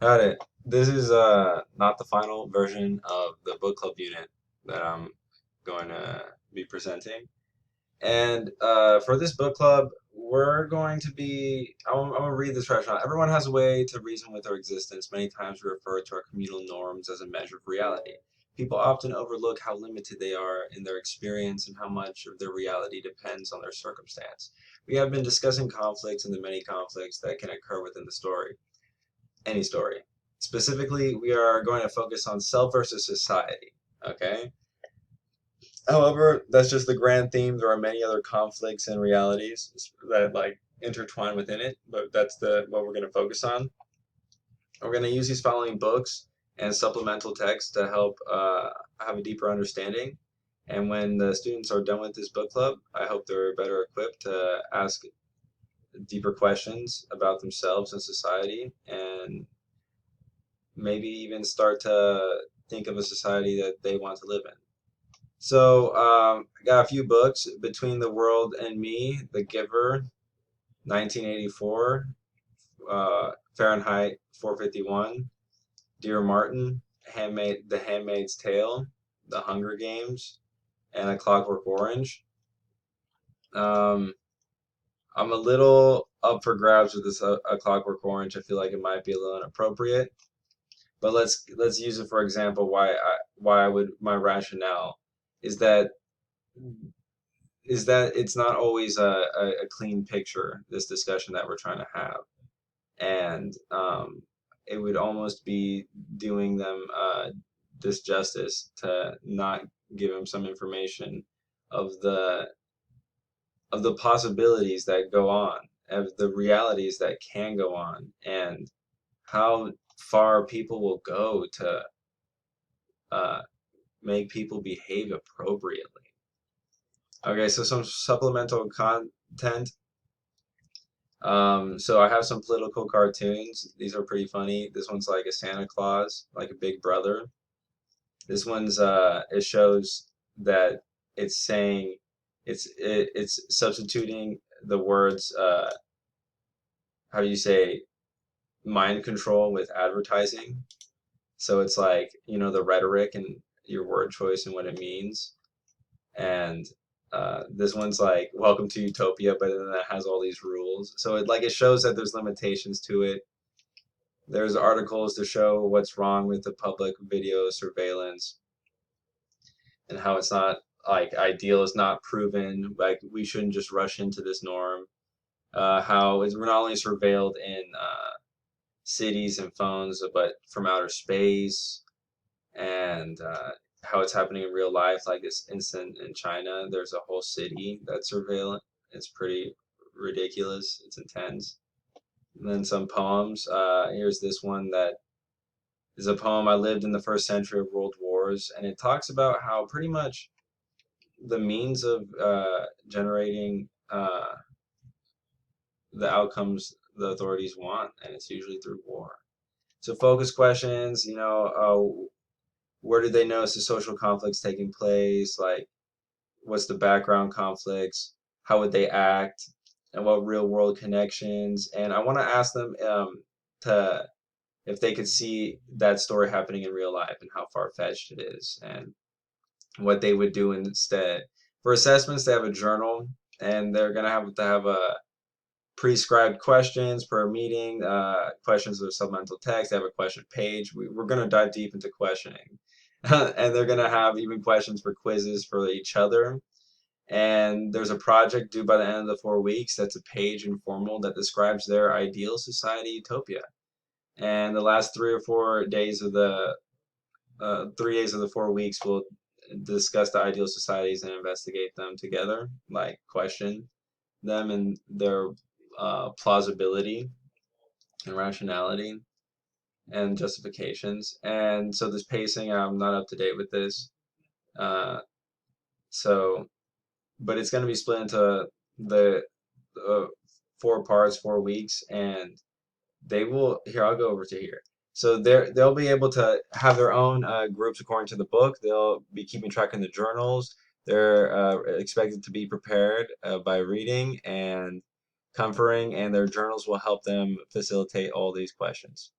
Got it. This is not the final version of the book club unit that I'm going to be presenting. And for this book club, we're going to be. I'm gonna read this rationale. Everyone has a way to reason with their existence. Many times we refer to our communal norms as a measure of reality. People often overlook how limited they are in their experience and how much of their reality depends on their circumstance. We have been discussing conflicts and the many conflicts that can occur within the story, any story. Specifically, we are going to focus on self versus society. Okay? However, that's just the grand theme. There are many other conflicts and realities that like intertwine within it, but that's the what we're going to focus on. We're going to use these following books and supplemental texts to help have a deeper understanding. And when the students are done with this book club, I hope they're better equipped to ask deeper questions about themselves and society, and maybe even start to think of a society that they want to live in. So, I got a few books: Between the World and Me, The Giver, 1984, Fahrenheit 451, Dear Martin, The Handmaid's Tale, The Hunger Games, and A Clockwork Orange. Um, I'm a little up for grabs with this A Clockwork Orange. I feel like it might be a little inappropriate, but let's use it for example. Why I would my rationale is that it's not always a clean picture, this discussion that we're trying to have. And it would almost be doing them disjustice to not give them some information of the possibilities that go on, of the realities that can go on, and how far people will go to uh, make people behave appropriately. Okay, so some supplemental content. So I have some political cartoons. These are pretty funny. This one's like a Santa Claus, like a big brother. This one's it shows that it's saying it's substituting the words how do you say mind control with advertising. So it's like, the rhetoric and your word choice and what it means. And this one's like welcome to utopia, but then it has all these rules, so it shows that there's limitations to it. There's articles to show what's wrong with the public video surveillance and how it's not like ideal is not proven, like we shouldn't just rush into this norm. How is we're not only surveilled in cities and phones but from outer space, and how it's happening in real life, like this incident in China. There's a whole city that's surveillance. It's pretty ridiculous. It's intense. And then some poems. Here's this one that is a poem. I lived in the first century of world wars, and it talks about how pretty much the means of generating the outcomes the authorities want, and it's usually through war. So focus questions, where do they notice the social conflicts taking place? Like, what's the background conflicts? How would they act? And what real world connections? And I want to ask them to if they could see that story happening in real life and how far fetched it is, and what they would do instead. For assessments, they have a journal, and they're gonna have to have a prescribed questions per meeting, questions of supplemental text. They have a question page. We're going to dive deep into questioning. And they're going to have even questions for quizzes for each other. And there's a project due by the end of the 4 weeks that's a page informal that describes their ideal society utopia. And the last 3 or 4 days of the 3 days of the 4 weeks will discuss the ideal societies and investigate them together, like question them and their plausibility and rationality and justifications. And so this pacing, I'm not up to date with this. Uh, so, but it's going to be split into the 4 parts, 4 weeks, and they will. Here, I'll go over to here. So they'll be able to have their own groups according to the book. They'll be keeping track in the journals. They're expected to be prepared by reading and comforting, and their journals will help them facilitate all these questions.